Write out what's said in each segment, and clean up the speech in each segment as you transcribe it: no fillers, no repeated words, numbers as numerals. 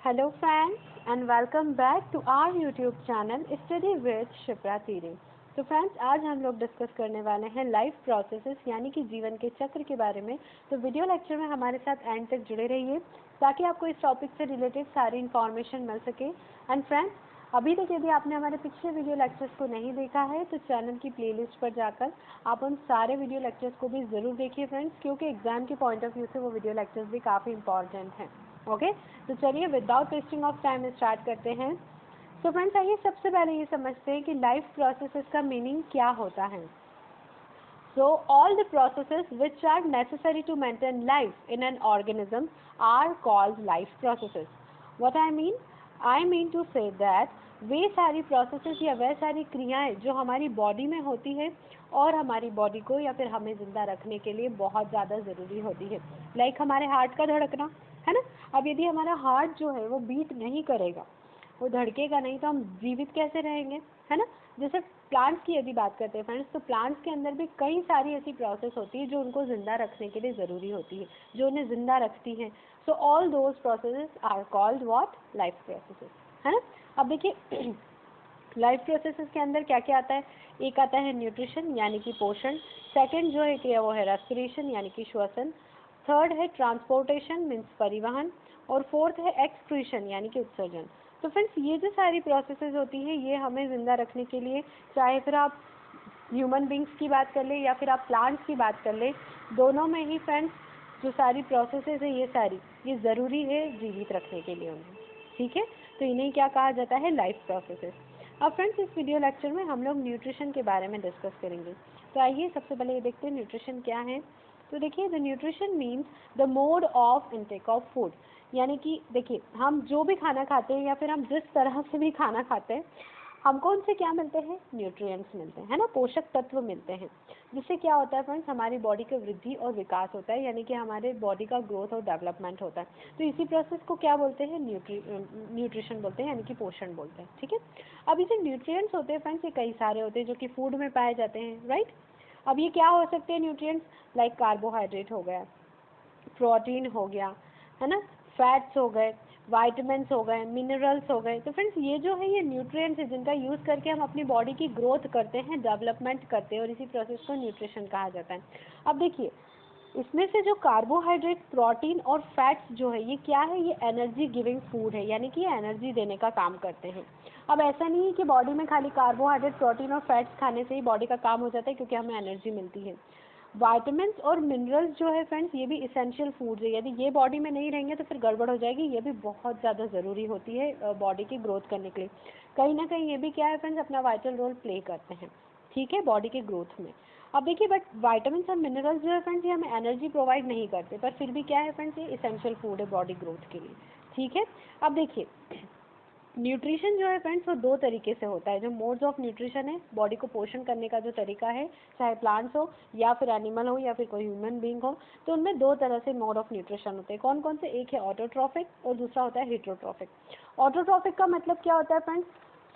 Hello friends and welcome back to our YouTube channel Study with Shipra तीरे। तो friends आज हम लोग डिस्कस करने वाले हैं लाइफ प्रोसेसेस यानी कि जीवन के चक्र के बारे में। तो वीडियो लेक्चर में हमारे साथ एंड तक जुड़े रहिए ताकि आपको इस टॉपिक से रिलेटेड सारी इन्फॉर्मेशन मिल सके। एंड फ्रेंड्स अभी तक यदि आपने हमारे पिछले वीडियो लेक्चर्स को नहीं देखा है तो चैनल की प्लेलिस्ट पर जाकर आप उन सारे वीडियो लेक्चर्स को भी ज़रूर देखिए फ्रेंड्स, क्योंकि एग्जाम के पॉइंट ऑफ व्यू से वो वीडियो लेक्चर्स भी काफ़ी इंपॉर्टेंट हैं। ओके तो चलिए without wasting of time start करते हैं। तो फ्रेंड्स आइए सबसे पहले ये समझते हैं कि लाइफ प्रोसेसेस का मीनिंग क्या होता है। So all the processes which are necessary to maintain life in an organism are called life processes. What I mean to say that वे सारी प्रोसेसेस या वह सारी क्रियाएं जो हमारी बॉडी में होती है और हमारी बॉडी को या फिर हमें जिंदा रखने के लिए बहुत ज़्यादा ज़रूरी होती है। लाइक हमारे हार्ट का धड़कना है ना। अब यदि हमारा हार्ट जो है वो बीट नहीं करेगा, वो धड़केगा नहीं, तो हम जीवित कैसे रहेंगे, है ना। जैसे प्लांट्स की यदि बात करते हैं फ्रेंड्स, तो प्लांट्स के अंदर भी कई सारी ऐसी प्रोसेस होती है जो उनको जिंदा रखने के लिए ज़रूरी होती है, जो उन्हें जिंदा रखती हैं। So all those processes are called what, life processes, है ना। अब देखिए लाइफ प्रोसेसेस के अंदर क्या क्या आता है। एक आता है न्यूट्रिशन यानी कि पोषण, सेकंड जो है कि वो है रेस्पिरेशन यानी कि श्वसन, थर्ड है ट्रांसपोर्टेशन मीन्स परिवहन, और फोर्थ है एक्सक्रीशन यानी कि उत्सर्जन। तो फ्रेंड्स ये जो सारी प्रोसेसेस होती हैं ये हमें ज़िंदा रखने के लिए, चाहे फिर आप ह्यूमन बींग्स की बात कर ले या फिर आप प्लांट्स की बात कर ले, दोनों में ही फ्रेंड्स जो सारी प्रोसेसेस है ये ज़रूरी है जीवित रखने के लिए उन्हें। ठीक है, तो इन्हें क्या कहा जाता है, लाइफ प्रोसेसेस। अब फ्रेंड्स इस वीडियो लेक्चर में हम लोग न्यूट्रिशन के बारे में डिस्कस करेंगे। तो आइए सबसे पहले ये देखते हैं न्यूट्रिशन क्या है। तो देखिए the nutrition means the mode of intake of food, यानी कि देखिए हम जो भी खाना खाते हैं या फिर हम जिस तरह से भी खाना खाते हैं, हमको उनसे क्या मिलते हैं, न्यूट्रिएंट्स मिलते हैं, है ना, पोषक तत्व मिलते हैं। जिससे क्या होता है फ्रेंड्स, हमारी बॉडी का वृद्धि और विकास होता है, यानी कि हमारे बॉडी का ग्रोथ और डेवलपमेंट होता है। तो इसी प्रोसेस को क्या बोलते हैं, न्यूट्रिशन बोलते हैं, यानी कि पोषण बोलते हैं। ठीक है, अब ये जो न्यूट्रिएंट्स होते हैं फ्रेंड्स ये कई सारे होते हैं जो कि फूड में पाए जाते हैं, राइट। अब ये क्या हो सकते हैं न्यूट्रिएंट्स, लाइक कार्बोहाइड्रेट हो गया, प्रोटीन हो गया, है ना, फैट्स हो गए, वाइटामिन्स हो गए, मिनरल्स हो गए। तो फ्रेंड्स ये जो है ये न्यूट्रिएंट्स है जिनका यूज़ करके हम अपनी बॉडी की ग्रोथ करते हैं, डेवलपमेंट करते हैं, और इसी प्रोसेस को न्यूट्रिशन कहा जाता है। अब देखिए इसमें से जो कार्बोहाइड्रेट, प्रोटीन और फैट्स जो है ये क्या है, ये एनर्जी गिविंग फूड है, यानी कि ये एनर्जी देने का काम करते हैं। अब ऐसा नहीं है कि बॉडी में खाली कार्बोहाइड्रेट, प्रोटीन और फैट्स खाने से ही बॉडी का काम हो जाता है, क्योंकि हमें एनर्जी मिलती है। वाइटामिन्स और मिनरल्स जो है फ्रेंड्स ये भी इसेंशियल फूड्स है, यदि ये बॉडी में नहीं रहेंगे तो फिर गड़बड़ हो जाएगी। ये भी बहुत ज़्यादा ज़रूरी होती है बॉडी की ग्रोथ करने के लिए। कहीं ना कहीं ये भी क्या है फ्रेंड्स, अपना वाइटल रोल प्ले करते हैं, ठीक है, बॉडी के ग्रोथ में। अब देखिए बट वाइटामिन्स और मिनरल्स जो है फ्रेंड्स ये हमें एनर्जी प्रोवाइड नहीं करते, पर फिर भी क्या है फ्रेंड्स, ये इसेंशियल फूड है बॉडी ग्रोथ के लिए। ठीक है, अब देखिए न्यूट्रिशन जो है फ्रेंड्स वो दो तरीके से होता है। जो मोड्स ऑफ न्यूट्रिशन है, बॉडी को पोषण करने का जो तरीका है, चाहे प्लांट्स हो या फिर एनिमल हो या फिर कोई ह्यूमन बीइंग हो, तो उनमें दो तरह से मोड ऑफ न्यूट्रिशन होते हैं। कौन कौन से, एक है ऑटोट्रॉफिक और दूसरा होता है हेटरोट्रॉफिक। ऑटोट्रॉफिक का मतलब क्या होता है फ्रेंड्स,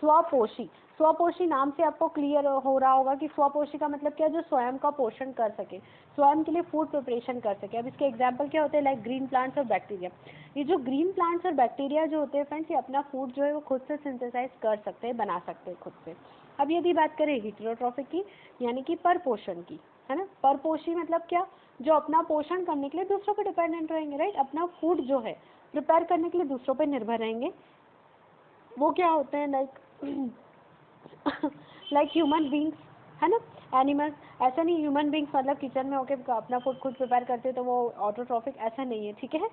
स्वपोषी। स्वपोषी नाम से आपको क्लियर हो रहा होगा कि स्वपोषी का मतलब क्या है, जो स्वयं का पोषण कर सके, स्वयं के लिए फूड प्रिपरेशन कर सके। अब इसके एग्जांपल क्या होते हैं, लाइक ग्रीन प्लांट्स और बैक्टीरिया। ये जो ग्रीन प्लांट्स और बैक्टीरिया जो होते हैं फ्रेंड्स ये अपना फूड जो है वो खुद से सिंथेसाइज कर सकते हैं, बना सकते हैं खुद से। अब यदि बात करें हेटेरोट्रॉफिक की, यानी कि परपोषण की, है ना। परपोषी मतलब क्या, जो अपना पोषण करने के लिए दूसरों पर डिपेंडेंट रहेंगे, राइट, अपना फूड जो है प्रिपेयर करने के लिए दूसरों पर निर्भर रहेंगे। वो क्या होते हैं, लाइक ह्यूमन बींग्स, है ना, एनिमल्स। ऐसा नहीं ह्यूमन बींग्स मतलब किचन में होकर अपना फूड खुद प्रिपेयर करते तो वो ऑटोट्रॉफिक, ऐसा नहीं है, ठीक है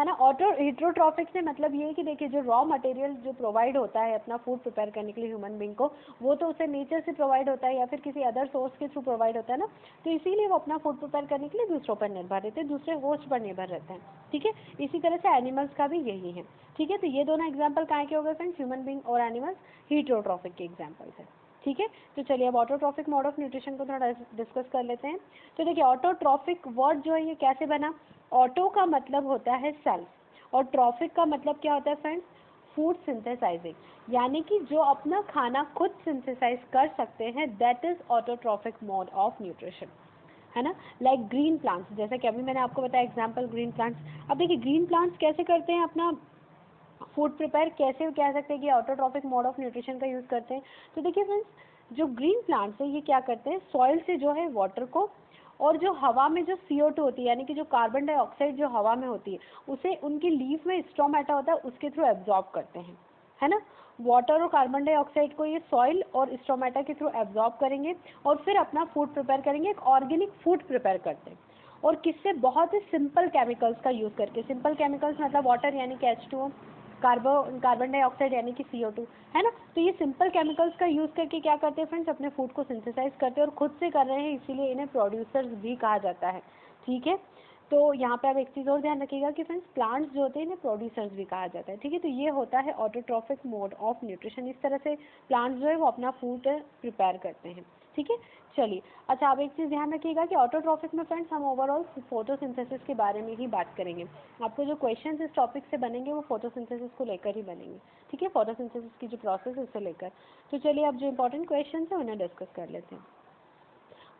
ना। ऑटो हेटरोट्रॉफिक से मतलब ये है कि देखिए जो रॉ मटेरियल जो प्रोवाइड होता है अपना फूड प्रिपेयर करने के लिए ह्यूमन बींग को, वो तो उसे नेचर से प्रोवाइड होता है या फिर किसी अदर सोर्स के थ्रू प्रोवाइड होता है ना। तो इसीलिए वो अपना फूड प्रिपेयर करने के लिए दूसरों पर निर्भर रहते हैं, दूसरे होस्ट पर निर्भर रहते हैं, ठीक है। इसी तरह से एनिमल्स का भी यही है, ठीक है। तो ये दोनों एग्जाम्पल कहाँ के हो गए फ्रेंड्स, ह्यूमन बींग और एनिमल्स हेटरोट्रॉफिक के एग्जाम्पल्स है, ठीक है। तो चलिए अब ऑटोट्रॉफिक मोड ऑफ न्यूट्रिशन को थोड़ा डिस्कस कर लेते हैं। तो देखिए ऑटोट्रॉफिक वर्ड जो है ये कैसे बना, ऑटो का मतलब होता है सेल्फ और ट्रॉफिक का मतलब क्या होता है फ्रेंड्स, फूड सिंथेसाइजिंग, यानी कि जो अपना खाना खुद सिंथेसाइज कर सकते हैं, that is autotrophic mode of nutrition, है ना। लाइक ग्रीन प्लांट्स, जैसे कि अभी मैंने आपको बताया एग्जांपल ग्रीन प्लांट्स। अब देखिए ग्रीन प्लांट्स कैसे करते हैं अपना फूड प्रिपेयर कैसे कह सकते हैं कि ऑटोट्रॉफिक मोड ऑफ न्यूट्रिशन का यूज़ करते हैं। तो देखिए फ्रेंड्स, जो ग्रीन प्लांट्स है ये क्या करते हैं, सॉइल से जो है वाटर को और जो हवा में जो CO2 होती है यानी कि जो कार्बन डाइऑक्साइड जो हवा में होती है उसे उनकी लीफ में स्टोमेटा होता है उसके थ्रू एब्जॉर्ब करते हैं, है ना। वाटर और कार्बन डाइऑक्साइड को ये सॉइल और स्टोमेटा के थ्रू एब्जॉर्ब करेंगे और फिर अपना फूड प्रिपेयर करेंगे, एक ऑर्गेनिक फूड प्रिपेयर करते हैं। और किससे, बहुत ही सिंपल केमिकल्स का यूज़ करके। सिंपल केमिकल्स मतलब वाटर यानी कि H2O, कार्बन डाइऑक्साइड यानी कि CO2, है ना। तो ये सिंपल केमिकल्स का यूज़ करके क्या करते हैं फ्रेंड्स, अपने फूड को सिंथेसाइज करते हैं और खुद से कर रहे हैं, इसीलिए इन्हें प्रोड्यूसर्स भी कहा जाता है। ठीक है, तो यहाँ पे आप एक चीज़ और ध्यान रखिएगा कि फ्रेंड्स प्लांट्स जो होते हैं इन्हें प्रोड्यूसर्स भी कहा जाता है। ठीक है, तो ये होता है ऑटोट्रॉफिक मोड ऑफ न्यूट्रिशन। इस तरह से प्लांट्स जो है वो अपना फूड प्रिपेयर करते हैं। ठीक है, चलिए। अच्छा, आप एक चीज़ ध्यान रखिएगा कि ऑटोट्रॉफिक में फ्रेंड्स हम ओवरऑल फोटोसिंथेसिस के बारे में ही बात करेंगे। आपको जो क्वेश्चंस इस टॉपिक से बनेंगे वो फोटोसिंथेसिस को लेकर ही बनेंगे। ठीक है, फोटोसिंथेसिस की जो प्रोसेस है उससे लेकर। तो चलिए अब जो इंपॉर्टेंट क्वेश्चंस हैं उन्हें डिस्कस कर लेते हैं।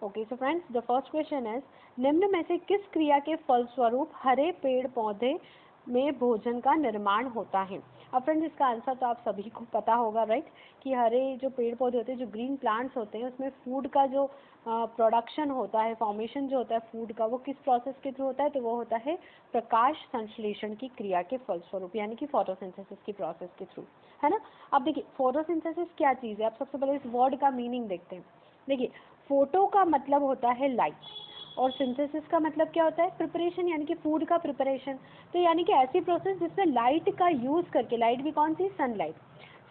Okay, so friends the first question is, निम्न में से किस क्रिया के फलस्वरूप हरे पेड़ पौधे में भोजन का निर्माण होता है। अब फ्रेंड्स इसका आंसर तो आप सभी को पता होगा, राइट, कि हरे जो पेड़ पौधे होते हैं, जो ग्रीन प्लांट्स होते हैं, उसमें फूड का जो प्रोडक्शन होता है, फॉर्मेशन जो होता है फूड का, वो किस प्रोसेस के थ्रू होता है, तो वो होता है प्रकाश संश्लेषण की क्रिया के फलस्वरूप, यानी कि फोटोसिंथेसिस की प्रोसेस के थ्रू, है ना। अब देखिए फोटोसिंथेसिस क्या चीज़ है, आप सबसे पहले इस वर्ड का मीनिंग देखते हैं। देखिए, फोटो का मतलब होता है लाइट और सिंथेसिस का मतलब क्या होता है, प्रिपरेशन, यानी कि फूड का प्रिपरेशन। तो यानी कि ऐसी प्रोसेस जिसमें लाइट का यूज़ करके, लाइट भी कौन सी, सनलाइट,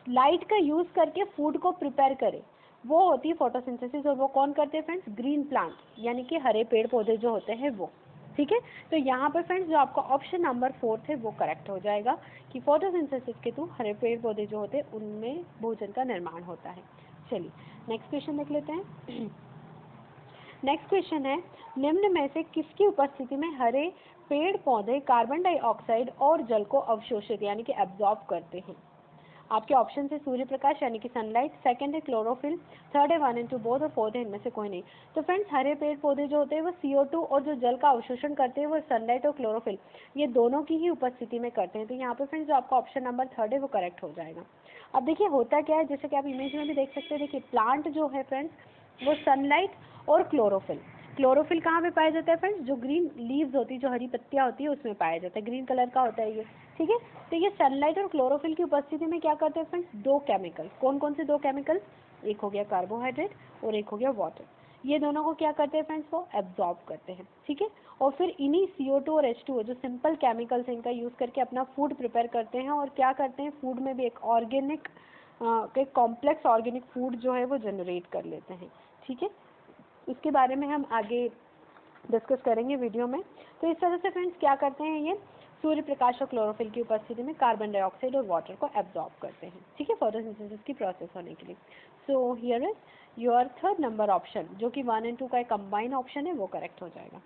लाइट का यूज़ करके फूड को प्रिपेयर करे, वो होती है फोटोसिंथेसिस। और वो कौन करते हैं फ्रेंड्स, ग्रीन प्लांट, यानी कि हरे पेड़ पौधे जो होते हैं वो। ठीक है, तो यहाँ पर फ्रेंड्स जो आपका ऑप्शन नंबर 4 है वो करेक्ट हो जाएगा कि फोटोसिंथेसिस के थ्रू हरे पेड़ पौधे जो होते हैं उनमें भोजन का निर्माण होता है। चलिए नेक्स्ट क्वेश्चन देख लेते हैं। नेक्स्ट क्वेश्चन है, निम्न में से किसकी उपस्थिति में हरे पेड़ पौधे कार्बन डाइऑक्साइड और जल को अवशोषित यानी कि एब्जॉर्ब करते हैं। आपके ऑप्शन है सूर्य प्रकाश यानी कि सनलाइट, सेकंड है क्लोरोफिल, थर्ड है 1 and 2 बोथ और फोर्थ है इनमें से कोई नहीं। तो फ्रेंड्स हरे पेड़ पौधे जो होते हैं वो CO2 और जो जल का अवशोषण करते हैं वो सनलाइट और क्लोरोफिल, ये दोनों की ही उपस्थिति में करते हैं। तो यहाँ पे फ्रेंड्स जो आपका ऑप्शन नंबर 3 है वो करेक्ट हो जाएगा। अब देखिए होता क्या है, जैसे कि आप इमेज में भी देख सकते हैं, देखिए प्लांट जो है फ्रेंड्स वो सनलाइट और क्लोरोफिल, क्लोरोफिल कहाँ पे पाया जाता है फ्रेंड्स, जो ग्रीन लीव्स होती है, जो हरी पत्तियाँ होती है उसमें पाया जाता है, ग्रीन कलर का होता है ये। ठीक है, तो ये सनलाइट और क्लोरोफिल की उपस्थिति में क्या करते हैं फ्रेंड्स, दो केमिकल, कौन कौन से दो केमिकल, एक हो गया कार्बोहाइड्रेट और एक हो गया वाटर, ये दोनों को क्या करते हैं फ्रेंड्स, वो एब्जॉर्ब करते हैं। ठीक है, और फिर इन्हीं CO2 और H2O जो सिंपल केमिकल्स इनका यूज़ करके अपना फूड प्रिपेयर करते हैं और क्या करते हैं, फूड में भी एक ऑर्गेनिक, एक कॉम्प्लेक्स ऑर्गेनिक फूड जो है वो जनरेट कर लेते हैं। ठीक है, इसके बारे में हम आगे डिस्कस करेंगे वीडियो में। तो इस तरह से फ्रेंड्स क्या करते हैं, ये सूर्य प्रकाश और क्लोरोफिल की उपस्थिति में कार्बन डाइऑक्साइड और वाटर को एब्जॉर्ब करते हैं। ठीक है, फोटोसिंथेसिस की प्रोसेस होने के लिए। So here is your third number option, जो कि 1 and 2 का एक कंबाइन ऑप्शन है, वो करेक्ट हो जाएगा।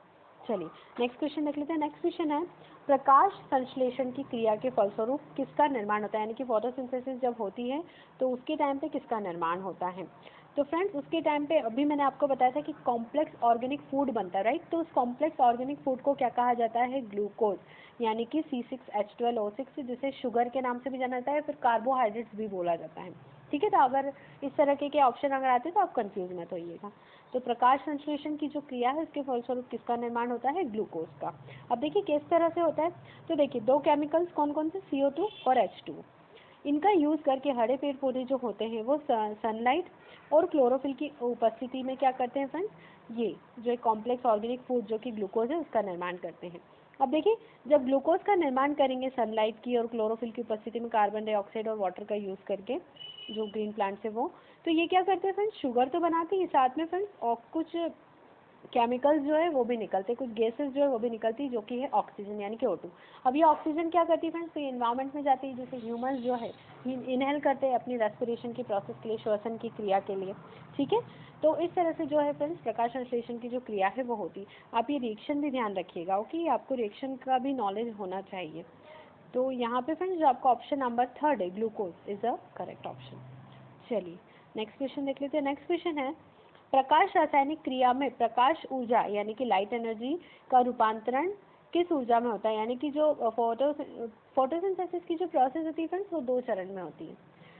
चलिए नेक्स्ट क्वेश्चन देख लेते हैं। नेक्स्ट क्वेश्चन है, प्रकाश संश्लेषण की क्रिया के फलस्वरूप किसका निर्माण होता है, यानी कि फोटोसिंथेसिस जब होती है तो उसके टाइम पे किसका निर्माण होता है। तो फ्रेंड्स उसके टाइम पे अभी मैंने आपको बताया था कि कॉम्प्लेक्स ऑर्गेनिक फूड बनता है, राइट। तो उस कॉम्प्लेक्स ऑर्गेनिक फूड को क्या कहा जाता है, ग्लूकोज, यानी कि C6H12O6, जिसे शुगर के नाम से भी जाना जाता है, फिर कार्बोहाइड्रेट्स भी बोला जाता है। ठीक है, तो अगर इस तरह के ऑप्शन अगर आते हैं तो आप कंफ्यूज मत होइएगा। तो प्रकाश संश्लेषण की जो क्रिया है उसके फलस्वरूप किसका निर्माण होता है, ग्लूकोज का। अब देखिए किस तरह से होता है, तो देखिए दो केमिकल्स कौन कौन से, CO2 और H2, इनका यूज़ करके हरे पेड़ पौधे जो होते हैं वो सनलाइट और क्लोरोफिल की उपस्थिति में क्या करते हैं फ्रेंड्स, ये जो एक कॉम्प्लेक्स ऑर्गेनिक फूड जो कि ग्लूकोज है उसका निर्माण करते हैं। अब देखिए जब ग्लूकोज का निर्माण करेंगे सनलाइट की और क्लोरोफिल की उपस्थिति में कार्बन डाइऑक्साइड और वाटर का यूज़ करके, जो ग्रीन प्लांट्स है वो, तो ये क्या करते हैं फ्रेंड्स, शुगर तो बनाते हैं साथ में फ्रेंड्स, और कुछ केमिकल्स जो है वो भी निकलते हैं, कुछ गैसेस जो है वो भी निकलती है, जो कि है ऑक्सीजन यानी कि O2। अब ये ऑक्सीजन क्या करती है फ्रेंड्स, तो ये इन्वायरमेंट में जाती है, जैसे ह्यूमंस जो है इनहेल करते हैं अपनी रेस्पिरेशन की प्रोसेस के लिए, श्वसन की क्रिया के लिए। ठीक है, तो इस तरह से जो है फ्रेंड्स प्रकाश संश्लेषण की जो क्रिया है वो होती है। आप ये रिएक्शन भी ध्यान रखिएगा, ओके, आपको रिएक्शन का भी नॉलेज होना चाहिए। तो यहाँ पे फ्रेंड्स जो आपका ऑप्शन नंबर 3 है, glucose is a correct option. चलिए नेक्स्ट क्वेश्चन देख लेते हैं। नेक्स्ट क्वेश्चन है, प्रकाश रासायनिक क्रिया में प्रकाश ऊर्जा यानी कि लाइट एनर्जी का रूपांतरण किस ऊर्जा में होता है, यानी कि जो फोटोसिंथेसिस की जो प्रोसेस होती है फ्रेंड्स वो 2 चरण में होती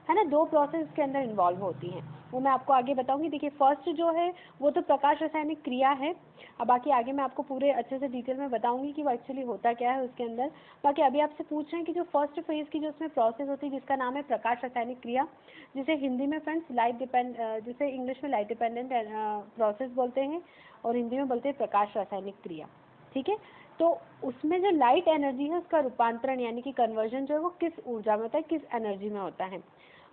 है ना, 2 प्रोसेस के अंदर इन्वॉल्व होती हैं, वो मैं आपको आगे बताऊंगी। देखिए फर्स्ट जो है वो तो प्रकाश रासायनिक क्रिया है, अब बाकी आगे मैं आपको पूरे अच्छे से डिटेल में बताऊंगी कि वो एक्चुअली होता क्या है उसके अंदर। बाकी अभी आपसे पूछ रहे हैं कि जो फर्स्ट फेज की जो उसमें प्रोसेस होती है जिसका नाम है प्रकाश रासायनिक क्रिया, जिसे हिंदी में फ्रेंड्स जिसे इंग्लिश में लाइट डिपेंडेंट प्रोसेस बोलते हैं और हिंदी में बोलते हैं प्रकाश रासायनिक क्रिया, ठीक है। तो उसमें जो लाइट एनर्जी है उसका रूपांतरण यानी कि कन्वर्जन जो है वो किस ऊर्जा में होता है, किस एनर्जी में होता है।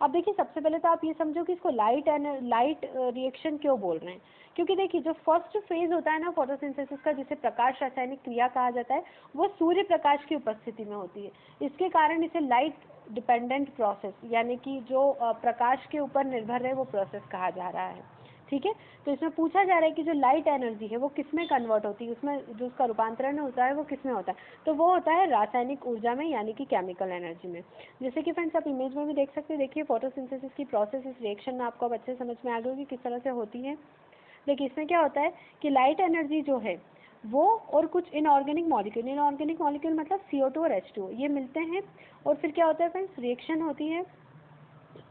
अब देखिए सबसे पहले तो आप ये समझो कि इसको लाइट रिएक्शन क्यों बोल रहे हैं, क्योंकि देखिए जो फर्स्ट फेज होता है ना फोटोसिंथेसिस का, जिसे प्रकाश रासायनिक क्रिया कहा जाता है, वो सूर्य प्रकाश की उपस्थिति में होती है। इसके कारण इसे लाइट डिपेंडेंट प्रोसेस यानी कि जो प्रकाश के ऊपर निर्भर है वो प्रोसेस कहा जा रहा है, ठीक है। तो इसमें पूछा जा रहा है कि जो लाइट एनर्जी है वो किस में कन्वर्ट होती है, उसमें जो उसका रूपांतरण होता है वो किस में होता है, तो वो होता है रासायनिक ऊर्जा में यानी कि केमिकल एनर्जी में। जैसे कि फ्रेंड्स आप इमेज में भी देख सकते हैं, देखिए फोटोसिंथेसिस की प्रोसेस इस रिएक्शन में आपको अब अच्छे समझ में आ गई होगी किस तरह से होती है। देखिए इसमें क्या होता है कि लाइट एनर्जी जो है वो और कुछ इनऑर्गेनिक मॉलिक्यूल मतलब CO2 और H2O ये मिलते हैं, और फिर क्या होता है फ्रेंड्स रिएक्शन होती है,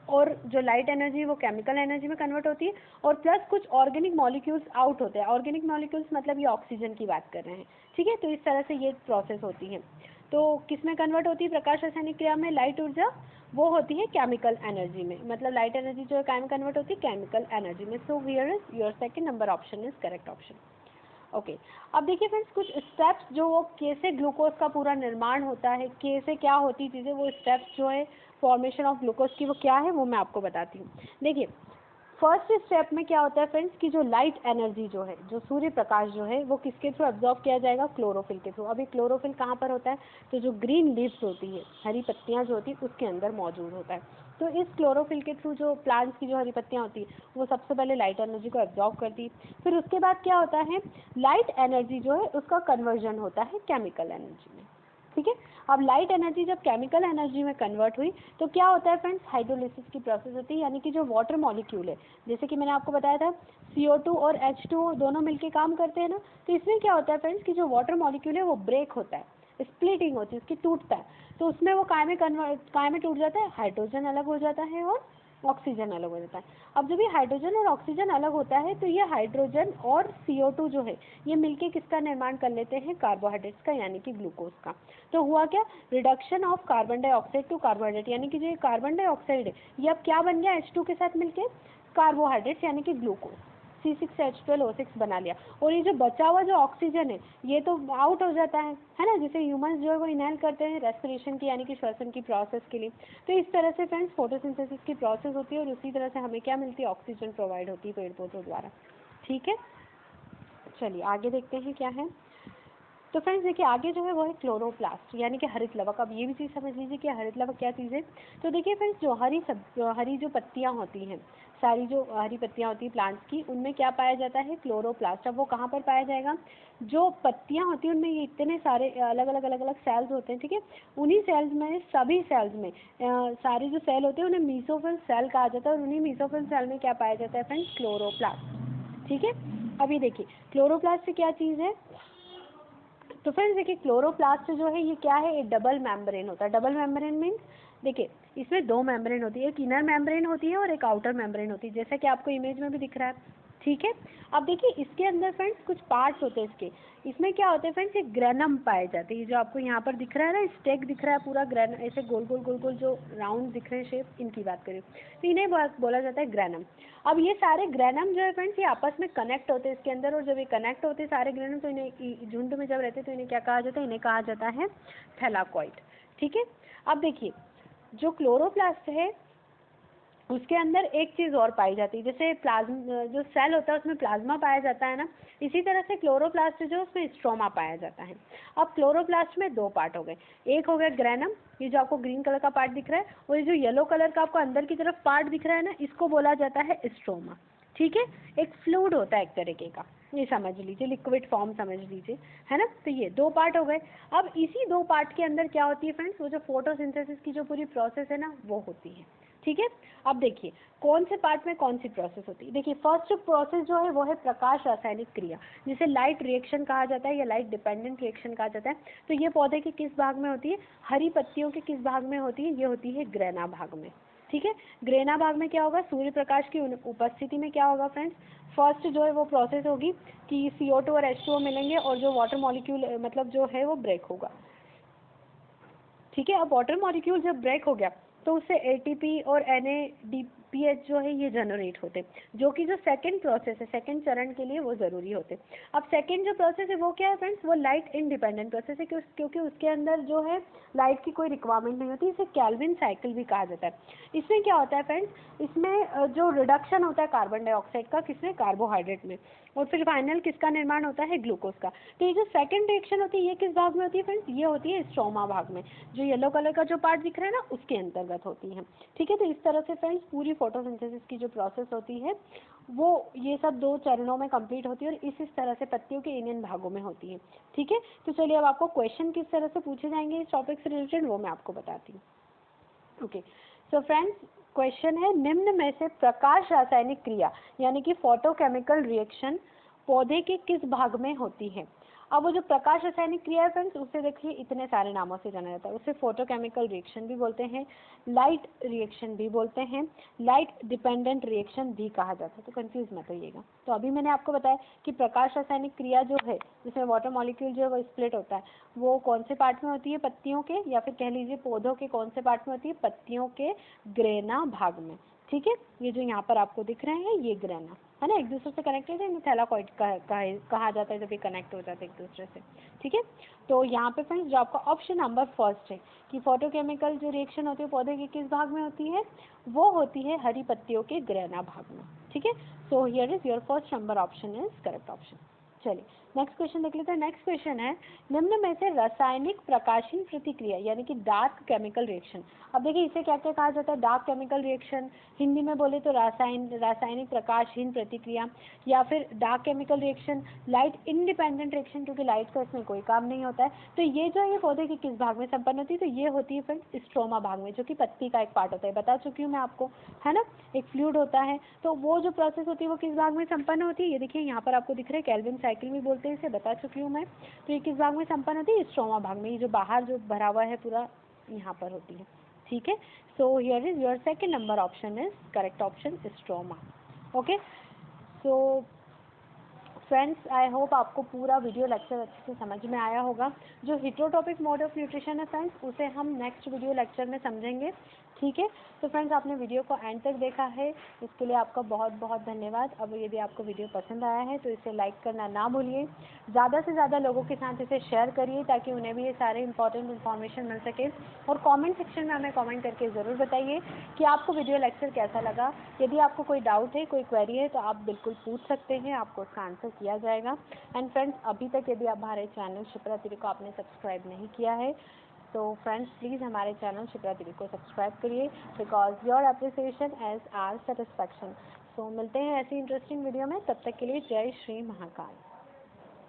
और जो लाइट एनर्जी है वो केमिकल एनर्जी में कन्वर्ट होती है, और प्लस कुछ ऑर्गेनिक मॉलिक्यूल्स आउट होते हैं। ऑर्गेनिक मॉलिक्यूल्स मतलब ये ऑक्सीजन की बात कर रहे हैं, ठीक है। तो इस तरह से ये प्रोसेस होती है। तो किस में कन्वर्ट होती है प्रकाश रासायनिक क्रिया में लाइट ऊर्जा, वो होती है केमिकल एनर्जी में, मतलब लाइट एनर्जी जो है काय में कन्वर्ट होती है केमिकल एनर्जी में। So here is your second number option is correct option. Okay अब देखिए फ्रेंड्स कुछ स्टेप्स जो वो कैसे ग्लूकोज का पूरा निर्माण होता है, कैसे क्या होती चीज़ें, वो स्टेप्स जो है फॉर्मेशन ऑफ ग्लूकोज की वो क्या है वो मैं आपको बताती हूँ। देखिए फर्स्ट स्टेप में क्या होता है फ्रेंड्स कि जो लाइट एनर्जी जो है, जो सूर्य प्रकाश जो है वो किसके थ्रू एब्जॉर्ब किया जाएगा, क्लोरोफिल के थ्रू। अभी क्लोरोफिल कहाँ पर होता है, तो जो ग्रीन लीव्स होती है, हरी पत्तियाँ जो होती है उसके अंदर मौजूद होता है। तो इस क्लोरोफिल के थ्रू जो प्लांट्स की जो हरी पत्तियाँ होती है वो सबसे पहले लाइट एनर्जी को एब्जॉर्ब करती है, फिर उसके बाद क्या होता है लाइट एनर्जी जो है उसका कन्वर्जन होता है केमिकल एनर्जी में, ठीक है। अब लाइट एनर्जी जब केमिकल एनर्जी में कन्वर्ट हुई तो क्या होता है फ्रेंड्स हाइड्रोलिसिस की प्रोसेस होती है, यानी कि जो वाटर मॉलिक्यूल है, जैसे कि मैंने आपको बताया था CO2 और H2O दोनों मिलके काम करते हैं ना, तो इसमें क्या होता है फ्रेंड्स कि जो वाटर मॉलिक्यूल है वो ब्रेक होता है, स्प्लिटिंग होती है, उसकी टूटता है। तो उसमें वो काय में टूट जाता है, हाइड्रोजन अलग हो जाता है और ऑक्सीजन अलग हो जाता है। अब जब ये हाइड्रोजन और ऑक्सीजन अलग होता है तो ये हाइड्रोजन और CO2 जो है ये मिलके किसका निर्माण कर लेते हैं, कार्बोहाइड्रेट्स का यानी कि ग्लूकोज का। तो हुआ क्या, reduction of carbon dioxide to carbohydrate, यानी कि जो ये कार्बन डाइऑक्साइड है ये अब क्या बन गया H2 के साथ मिलके कार्बोहाइड्रेट्स यानी कि ग्लूकोज, C6H12O6 बना लिया। और ये जो बचा हुआ जो ऑक्सीजन है ये तो आउट हो जाता है ना, जिसे ह्यूमंस जो है वो इनहेल करते हैं रेस्पिरेशन की यानी कि श्वसन की प्रोसेस के लिए। तो इस तरह से फ्रेंड्स फोटोसिंथेसिस की प्रोसेस होती है और उसी तरह से हमें क्या मिलती है, ऑक्सीजन प्रोवाइड होती है पेड़ पौधों द्वारा, ठीक है। चलिए आगे देखते हैं क्या है। तो फ्रेंड्स देखिए आगे जो है वो है क्लोरोप्लास्ट यानी कि हरित लवक। अब ये भी चीज़ समझ लीजिए कि हरित लवक क्या चीज़ है। तो देखिए फ्रेंड्स जो हरी जो पत्तियाँ होती हैं, सारी जो हरी पत्तियाँ होती हैं प्लांट्स की, उनमें क्या पाया जाता है, क्लोरोप्लास्ट। अब वो कहाँ पर पाया जाएगा, जो पत्तियाँ होती हैं उनमें ये इतने सारे अलग अलग सेल्स होते हैं, ठीक है। उन्हीं सेल्स में, सभी सेल्स में सारे जो सेल होते हैं उन्हें मीसोफिल सेल कहा जाता है, और उन्हीं मीसोफिल सेल में क्या पाया जाता है फ्रेंड्स, क्लोरोप्लास्ट, ठीक है। अभी देखिए क्लोरोप्लास्ट क्या चीज़ है। तो फ्रेंड्स देखिए क्लोरोप्लास्ट जो है ये क्या है, एक डबल मेम्ब्रेन होता है। डबल मेम्ब्रेन मीन्स देखिए इसमें 2 मेम्ब्रेन होती है, एक इनर मेम्ब्रेन होती है और एक आउटर मेम्ब्रेन होती है, जैसा कि आपको इमेज में भी दिख रहा है, ठीक है। अब देखिए इसके अंदर फ्रेंड्स कुछ पार्ट्स होते हैं इसके, इसमें क्या होते हैं फ्रेंड्स, एक ग्रेनम पाए जाते हैं, जो आपको यहाँ पर दिख रहा है ना, स्टेक दिख रहा है पूरा ग्रेन, ऐसे गोल गोल जो राउंड दिख रहे हैं शेप, इनकी बात करें तो इन्हें बोला जाता है ग्रेनम। अब ये सारे ग्रेनम जो है फ्रेंड्स ये आपस में कनेक्ट होते हैं इसके अंदर, और जब ये कनेक्ट होते हैं सारे ग्रेनम तो इन्हें झुंड में जब रहते हैं तो इन्हें क्या कहा जाता है, इन्हें कहा जाता है थैलाकॉइड, ठीक है। अब देखिए जो क्लोरोप्लास्ट है उसके अंदर एक चीज़ और पाई जाती है, जैसे प्लाज्मा जो सेल होता है उसमें प्लाज्मा पाया जाता है ना, इसी तरह से क्लोरोप्लास्ट जो उसमें स्ट्रोमा पाया जाता है। अब क्लोरोप्लास्ट में 2 पार्ट हो गए, एक हो गया ग्रेनम, ये जो आपको ग्रीन कलर का पार्ट दिख रहा है, और ये जो येलो कलर का आपको अंदर की तरफ पार्ट दिख रहा है ना, इसको बोला जाता है स्ट्रोमा, ठीक है। एक फ्लूइड होता है एक तरीके का, ये समझ लीजिए, लिक्विड फॉर्म समझ लीजिए, है ना। तो ये 2 पार्ट हो गए। अब इसी 2 पार्ट के अंदर क्या होती है फ्रेंड्स, वो जो फोटोसिंथेसिस की जो पूरी प्रोसेस है ना वो होती है, ठीक है। अब देखिए कौन से पार्ट में कौन सी प्रोसेस होती है। देखिए फर्स्ट प्रोसेस जो है वो है प्रकाश रासायनिक क्रिया, जिसे लाइट रिएक्शन कहा जाता है या लाइट डिपेंडेंट रिएक्शन कहा जाता है। तो ये पौधे के किस भाग में होती है, हरी पत्तियों के किस भाग में होती है, ये होती है ग्रेना भाग में। ठीक है, ग्रेना भाग में क्या होगा, सूर्य प्रकाश की उपस्थिति में क्या होगा फ्रेंड्स, फर्स्ट जो है वो प्रोसेस होगी कि CO2 और H2O मिलेंगे और जो वाटर मॉलिक्यूल मतलब जो है वो ब्रेक होगा। ठीक है, अब वाटर मॉलिक्यूल जब ब्रेक हो गया तो उससे ATP और NADPH जो है ये जनरेट होते, जो कि जो सेकंड प्रोसेस है, सेकंड चरण के लिए वो ज़रूरी होते। अब सेकंड जो प्रोसेस है वो क्या है फ्रेंड्स, वो लाइट इंडिपेंडेंट प्रोसेस है, क्योंकि उसके अंदर जो है लाइट की कोई रिक्वायरमेंट नहीं होती। इसे कैल्विन साइकिल भी कहा जाता है। इसमें क्या होता है फ्रेंड्स, इसमें जो रिडक्शन होता है कार्बन डाइऑक्साइड का, किसमें, कार्बोहाइड्रेट में, और फिर फाइनल किसका निर्माण होता है, ग्लूकोज का। तो ये जो सेकंड रिएक्शन होती है ये किस भाग में होती है फ्रेंड्स, ये होती है स्ट्रोमा भाग में, जो येलो कलर का जो पार्ट दिख रहा है ना उसके अंतर्गत होती है। ठीक है, तो इस तरह से फ्रेंड्स पूरी फोटोसिंथेसिस की जो प्रोसेस होती है वो ये सब 2 चरणों में कंप्लीट होती है और इस तरह से पत्तियों के इन भागों में होती है। ठीक है, तो चलिए अब आपको क्वेश्चन किस तरह से पूछे जाएंगे इस टॉपिक से रिलेटेड वो मैं आपको बताती हूँ। ओके, सो फ्रेंड्स क्वेश्चन है, निम्न में से प्रकाश रासायनिक क्रिया यानी कि फोटोकेमिकल रिएक्शन पौधे के किस भाग में होती है। अब वो जो प्रकाश रासायनिक क्रिया है फ्रेंड्स, उसे देखिए इतने सारे नामों से जाना जाता है। उसे फोटोकेमिकल रिएक्शन भी बोलते हैं, लाइट रिएक्शन भी बोलते हैं, लाइट डिपेंडेंट रिएक्शन भी कहा जाता है। तो कंफ्यूज मत होइएगा। तो अभी मैंने आपको बताया कि प्रकाश रासायनिक क्रिया जो है जिसमें वाटर मॉलिक्यूल जो है वो स्प्लिट होता है, वो कौन से पार्ट में होती है, पत्तियों के, या फिर कह लीजिए पौधों के कौन से पार्ट में होती है, पत्तियों के ग्रेना भाग में। ठीक है, ये जो यहाँ पर आपको दिख रहे हैं ये ग्रेना है ना, एक दूसरे से कनेक्टेड है, थैलाकॉइड कहा जाता है जब ये कनेक्ट हो जाते हैं एक दूसरे से। ठीक है, तो यहाँ पे फ्रेंड्स जो आपका ऑप्शन नंबर फर्स्ट है कि फोटोकेमिकल जो रिएक्शन होती है पौधे के किस भाग में होती है, वो होती है हरी पत्तियों के ग्रेना भाग में। ठीक है, so here is your first number option is correct option. चलिए नेक्स्ट क्वेश्चन देख लेते हैं। नेक्स्ट क्वेश्चन है, निम्न में से रासायनिक प्रकाशीय प्रतिक्रिया यानी कि डार्क केमिकल रिएक्शन। अब देखिए इसे क्या क्या कहा जाता है, डार्क केमिकल रिएक्शन, हिंदी में बोले तो रासायनिक प्रकाशहीन प्रतिक्रिया, या फिर dark chemical reaction, light independent reaction, क्योंकि लाइट का इसमें कोई काम नहीं होता है। तो ये जो है ये पौधे के किस भाग में संपन्न होती है, तो ये होती है फ्रेंड्स स्ट्रोमा भाग में, जो कि पत्ती का एक पार्ट होता है, बता चुकी हूँ मैं आपको, है ना, एक फ्लूइड होता है। तो वो जो प्रोसेस होती है वो किस भाग में संपन्न होती है, ये देखिए यहाँ पर आपको दिख रहा है कैल्विन साइकिल भी बोलते हैं इसे, बता चुकी हूँ मैं। तो ये किस भाग में संपन्न होती है, स्ट्रोमा भाग में, ये जो बाहर जो भरा हुआ है पूरा यहाँ पर होती है। ठीक है, so here is your second number option is correct option stroma. Okay, so friends I hope आपको पूरा वीडियो लेक्चर अच्छे से समझ में आया होगा। जो हेटेरोटॉपिक मोड ऑफ न्यूट्रिशन है फ्रेंड्स, उसे हम नेक्स्ट वीडियो लेक्चर में समझेंगे। ठीक है, तो फ्रेंड्स आपने वीडियो को एंड तक देखा है, इसके लिए आपका बहुत बहुत धन्यवाद। अब यदि आपको वीडियो पसंद आया है तो इसे लाइक करना ना भूलिए, ज़्यादा से ज़्यादा लोगों के साथ इसे शेयर करिए ताकि उन्हें भी ये सारे इंपॉर्टेंट इन्फॉर्मेशन मिल सके। और कमेंट सेक्शन में हमें कमेंट करके ज़रूर बताइए कि आपको वीडियो लेक्चर कैसा लगा। यदि आपको कोई डाउट है, कोई क्वेरी है, तो आप बिल्कुल पूछ सकते हैं, आपको उसका आंसर किया जाएगा। एंड फ्रेंड्स अभी तक यदि आप हमारे चैनल शिप्रा तिरी को आपने सब्सक्राइब नहीं किया है तो फ्रेंड्स प्लीज़ हमारे चैनल शिप्रा तिरी को सब्सक्राइब करिए, because your appreciation is our satisfaction. So मिलते हैं ऐसी इंटरेस्टिंग वीडियो में, तब तक के लिए जय श्री महाकाल।